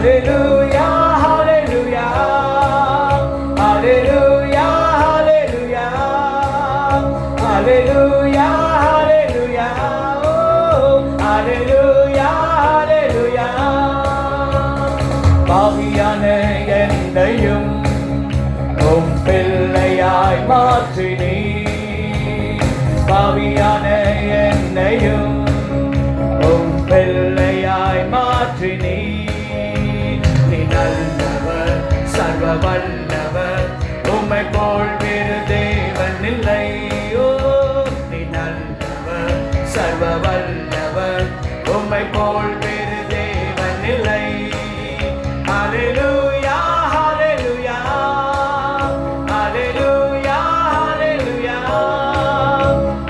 Hallelujah, hallelujah, hallelujah, hallelujah, hallelujah, hallelujah, oh, hallelujah, hallelujah. பாவியான என்னையும் உம் பிள்ளையாய் மாற்றினீ, பாவியான என்னையும் உம் பிள்ளையாய் மாற்றினீ. நீ நல்லவர், சர்வ வல்லவர், உம்மை போல் வேறு தேவன் இல்லை. ஓ, நீ நல்லவர், சர்வ வல்லவர், உம்மை போல் வேறு தேவன் இல்லை. Hallelujah, hallelujah, hallelujah, hallelujah,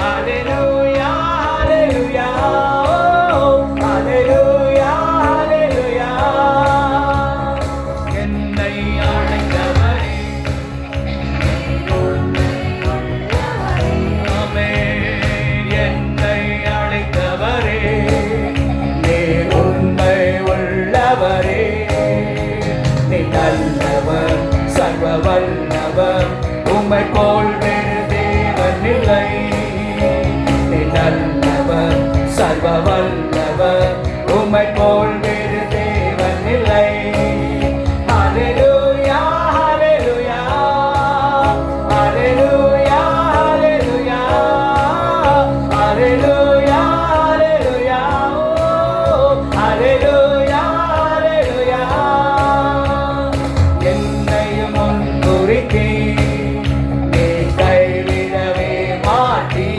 hallelujah, hallelujah, oh, hallelujah, hallelujah. என்னை அழைத்தவரே, ஆமென். என்னை அழைத்தவரே, நீர் உண்மை உள்ளவரே. நீ நல்லவர், சர்வ வல்லவர், உம்மை போல் வேறு தேவன் இல்லை. நீ நல்லவர், சர்வ வல்லவர், உம்மை போல் வேறு தேவன் இல்லை. Hallelujah, hallelujah, hallelujah, hallelujah, hallelujah, hallelujah, oh, hallelujah, hallelujah. என்னையும் முன்குறித்தீ, நீ கைவிடவே மாட்டீ.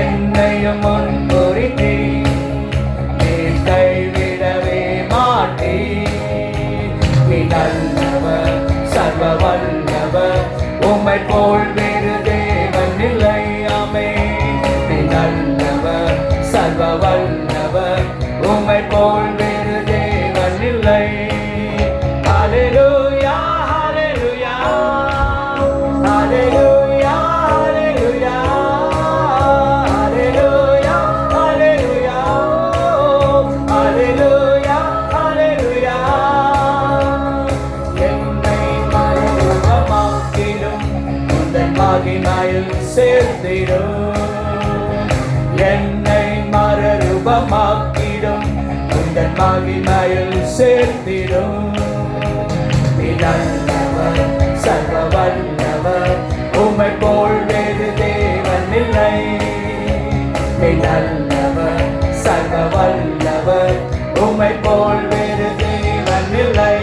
என்னையும் முன்குறித்தீ, நீ கைவிடவே மாட்டீ. நீ நல்லவர், சர்வ வல்லவர், உம்மை போல் வேறு தேவன் இல்லை. ஆமென். நீ நல்லவர், சர்வ வல்லவர், உம்மை போல் வேறு தேவன் இல்லை. Hallelujah, hallelujah, hallelujah, hallelujah, hallelujah, hallelujah, oh, hallelujah, hallelujah. என்னை மறுரூபமாக்கிடும் உந்தன் மகிமையில் சேர்த்திடும். என்னை மறுரூபமாக்கிடும் உந்தன் மகிமையில் சேர்த்திடும். நீ நல்லவர், சர்வ வல்லவர், உம்மை போல் வேறு தேவன் இல்லை. நீ நல்லவர், சர்வ வல்லவர், உம்மை போல் வேறு தேவன் இல்லை.